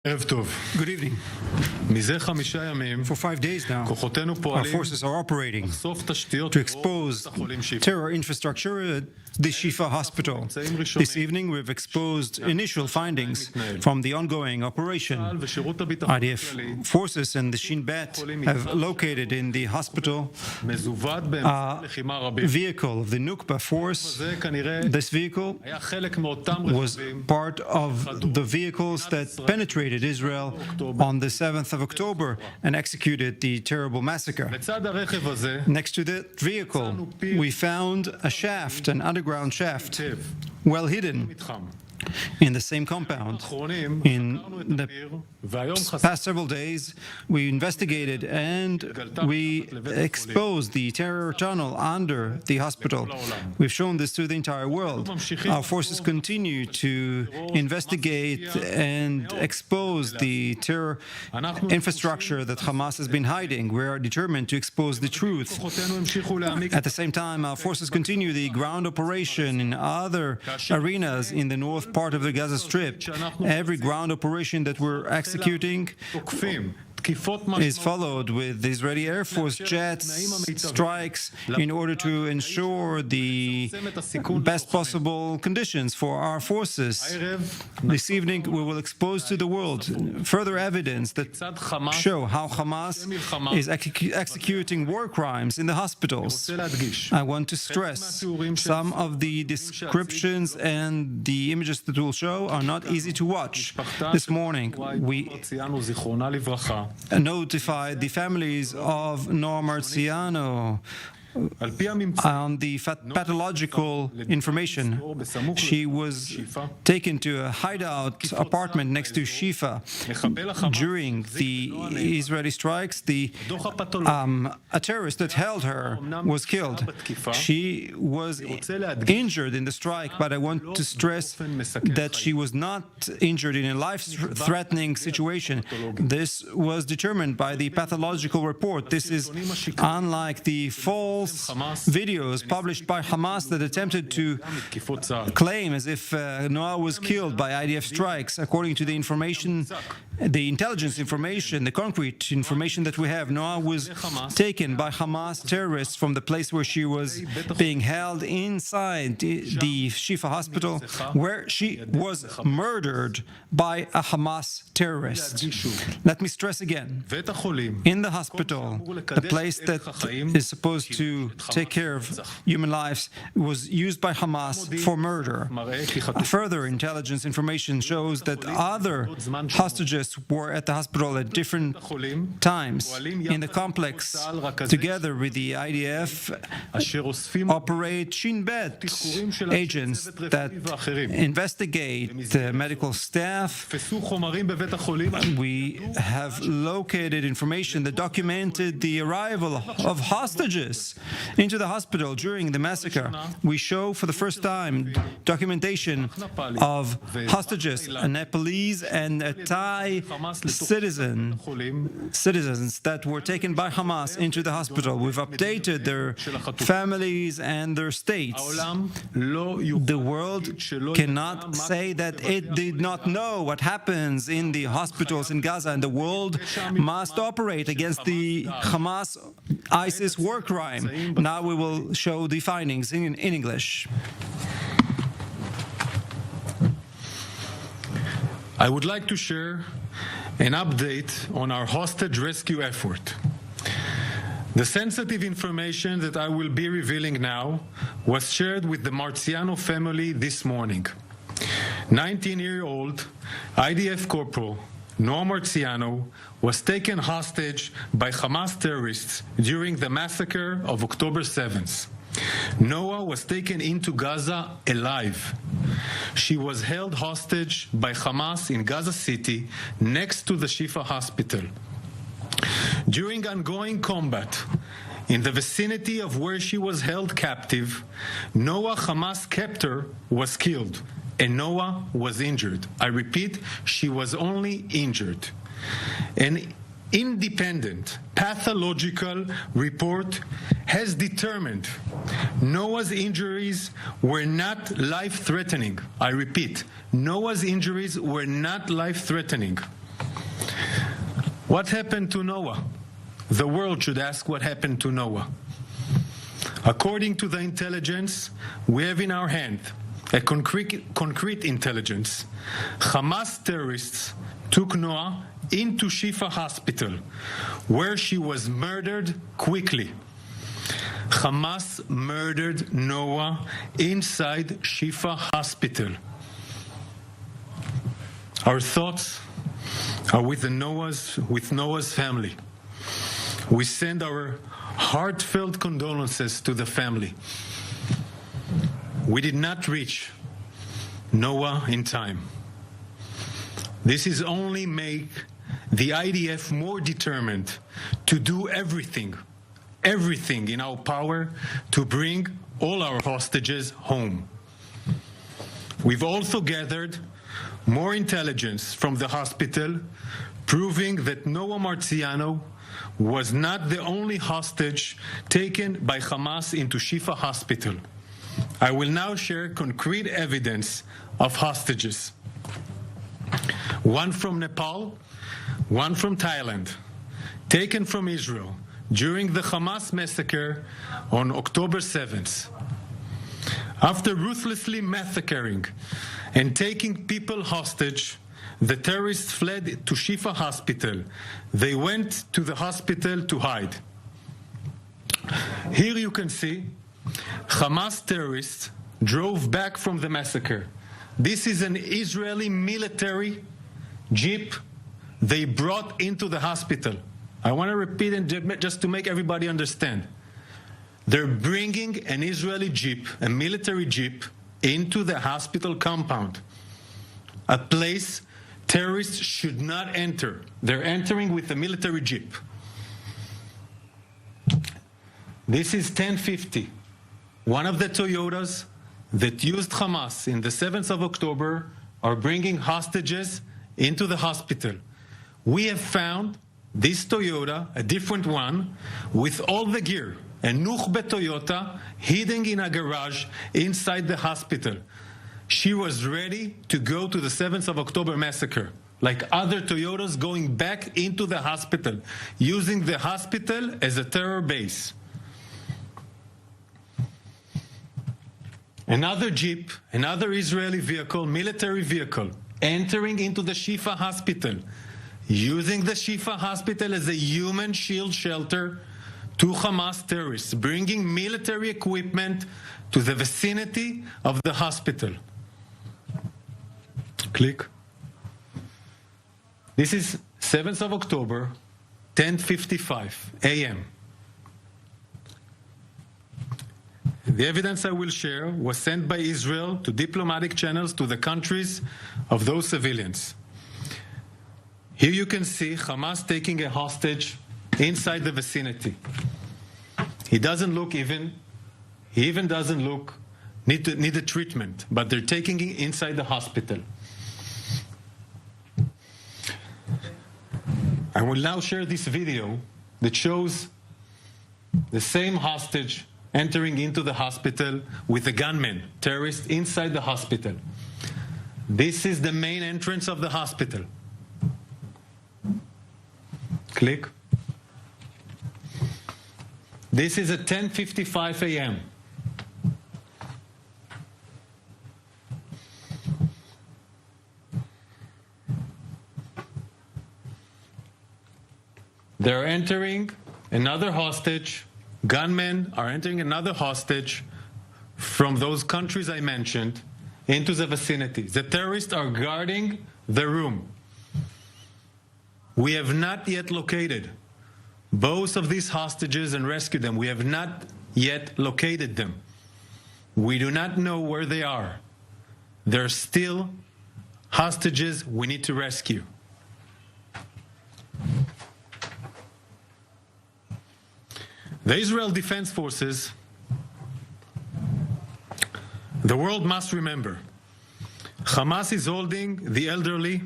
Good evening. For 5 days now, our forces are operating to expose terror infrastructure at the Shifa hospital. This evening, we've exposed initial findings from the ongoing operation. IDF forces and the Shin Bet have located in the hospital a vehicle of the Nukba force. This vehicle was part of the vehicles that penetrated Israel on the 7th of October and executed the terrible massacre. Next to that vehicle, we found a shaft, an underground shaft, well hidden in the same compound. In the past several days, we investigated and we exposed the terror tunnel under the hospital. We've shown this to the entire world. Our forces continue to investigate and expose the terror infrastructure that Hamas has been hiding. We are determined to expose the truth. At the same time, our forces continue the ground operation in other arenas in the north part of the Gaza Strip. Every ground operation that we're executing is followed with Israeli Air Force jets, strikes, in order to ensure the best possible conditions for our forces. This evening, we will expose to the world further evidence that show how Hamas is executing war crimes in the hospitals. I want to stress some of the descriptions and the images that we'll show are not easy to watch. This morning, we notified the families of Noah Marziano on the pathological information. She was taken to a hideout apartment next to Shifa. During the Israeli strikes, a terrorist that held her was killed. She was injured in the strike, but I want to stress that she was not injured in a life-threatening situation. This was determined by the pathological report. This is unlike the false videos published by Hamas that attempted to claim as if Noah was killed by IDF strikes. According to the information, the intelligence information, the concrete information that we have, Noah was taken by Hamas terrorists from the place where she was being held inside the Shifa hospital, where she was murdered by a Hamas terrorist. Let me stress again, in the hospital, the place that is supposed to take care of human lives was used by Hamas for murder. Further intelligence information shows that other hostages were at the hospital at different times in the complex. Together with the IDF, operate Shin Bet agents that investigate the medical staff. We have located information that documented the arrival of hostages into the hospital during the massacre. We show for the first time documentation of hostages, a Nepalese and a Thai citizens that were taken by Hamas into the hospital. We've updated their families and their states. The world cannot say that it did not know what happens in the hospitals in Gaza, and the world must operate against the Hamas-ISIS war crime. Now we will show the findings in English. I would like to share an update on our hostage rescue effort. The sensitive information that I will be revealing now was shared with the Marziano family this morning. 19-year-old IDF Corporal Noah Marziano was taken hostage by Hamas terrorists during the massacre of October 7th. Noah was taken into Gaza alive. She was held hostage by Hamas in Gaza City next to the Shifa hospital. During ongoing combat in the vicinity of where she was held captive, Noah, Hamas captor, was killed, and Noah was injured. I repeat, she was only injured. An independent pathological report has determined Noah's injuries were not life-threatening. I repeat, Noah's injuries were not life-threatening. What happened to Noah? The world should ask what happened to Noah. According to the intelligence we have in our hand, a concrete intelligence, Hamas terrorists took Noah into Shifa hospital, where she was murdered quickly. Hamas murdered Noah inside Shifa hospital. Our thoughts are with Noah's family. We send our heartfelt condolences to the family. We did not reach Noah in time. This is only make the IDF more determined to do everything in our power to bring all our hostages home. We've also gathered more intelligence from the hospital, proving that Noah Marziano was not the only hostage taken by Hamas into Shifa hospital. I will now share concrete evidence of hostages. One from Nepal, one from Thailand, taken from Israel during the Hamas massacre on October 7th. After ruthlessly massacring and taking people hostage, the terrorists fled to Shifa hospital. They went to the hospital to hide. Here you can see Hamas terrorists drove back from the massacre. This is an Israeli military jeep they brought into the hospital. I want to repeat it just to make everybody understand. They're bringing an Israeli jeep, a military jeep, into the hospital compound, a place terrorists should not enter. They're entering with a military jeep. This is 1050, one of the Toyotas that used Hamas in the 7th of October are bringing hostages into the hospital. We have found this Toyota, a different one, with all the gear, a Nukhbe Toyota, hidden in a garage inside the hospital. She was ready to go to the 7th of October massacre, like other Toyotas going back into the hospital, using the hospital as a terror base. Another jeep, another Israeli vehicle, military vehicle, entering into the Shifa hospital, using the Shifa hospital as a human shield shelter to Hamas terrorists, bringing military equipment to the vicinity of the hospital. Click. This is 7th of October, 10:55 a.m. The evidence I will share was sent by Israel to diplomatic channels to the countries of those civilians. Here you can see Hamas taking a hostage inside the vicinity. He even doesn't look need a treatment, but they're taking it inside the hospital. I will now share this video that shows the same hostage entering into the hospital with a gunman, terrorist, inside the hospital. This is the main entrance of the hospital. Click. This is at 10:55 a.m. They're entering another hostage. Gunmen are entering another hostage from those countries I mentioned into the vicinity. The terrorists are guarding the room. We have not yet located both of these hostages and rescued them. We have not yet located them. We do not know where they are. They're still hostages we need to rescue. The Israel Defense Forces, the world must remember, Hamas is holding the elderly,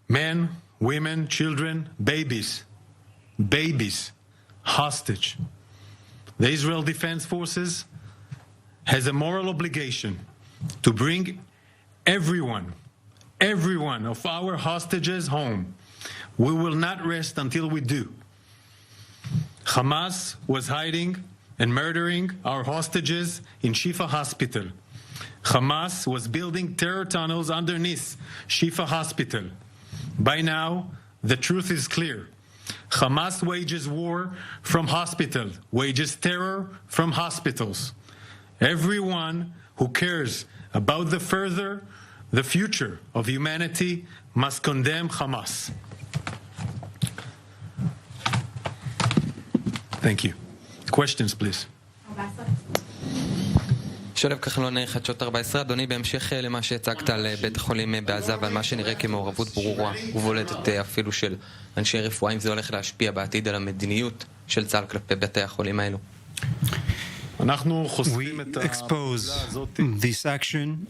men, women, children, babies, hostage. The Israel Defense Forces has a moral obligation to bring everyone every one of our hostages home. We will not rest until we do. Hamas was hiding and murdering our hostages in Shifa Hospital. Hamas was building terror tunnels underneath Shifa Hospital. By now, the truth is clear. Hamas wages war from hospitals, wages terror from hospitals. Everyone who cares about the future of humanity must condemn Hamas. Thank you. Questions, please. שולב כחלון, חדשות 14. אדוני, בהמשך למה שהצגת על בית החולים בעזה ועל מה שנראה כמעורבות ברורה ובולטת אפילו של אנשי רפואה, אם זה הולך להשפיע בעתיד על המדיניות של צה"ל כלפי בתי החולים האלו? We expose this action,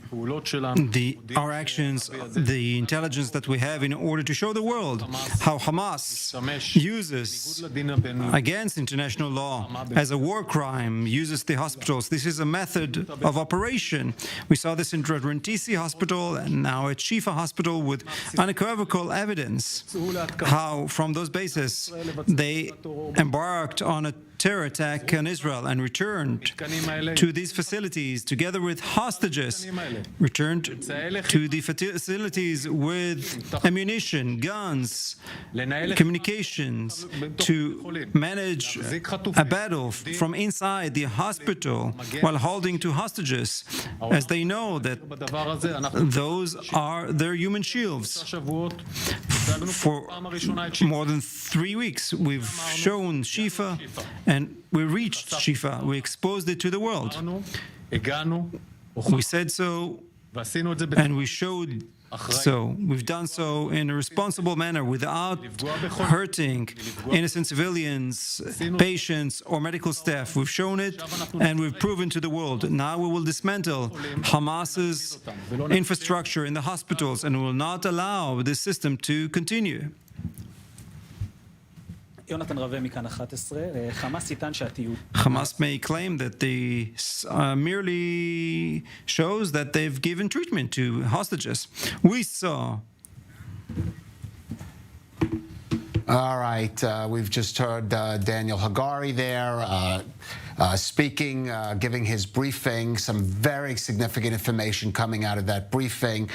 our actions, the intelligence that we have in order to show the world how Hamas uses, against international law, as a war crime, uses the hospitals. This is a method of operation. We saw this in Rantisi Hospital and now at Shifa Hospital with unequivocal evidence how from those bases they embarked on a terror attack on Israel and returned to these facilities together with hostages, returned to the facilities with ammunition, guns, communications to manage a battle from inside the hospital while holding two hostages, as they know that those are their human shields. For more than 3 weeks, we've shown Shifa and we reached Shifa. We exposed it to the world. We said so and we showed so. We've done so in a responsible manner without hurting innocent civilians, patients, or medical staff. We've shown it and we've proven to the world. Now we will dismantle Hamas's infrastructure in the hospitals and will not allow this system to continue. Hamas may claim that they merely shows that they've given treatment to hostages. We saw. All right, we've just heard Daniel Hagari there speaking, giving his briefing, some very significant information coming out of that briefing.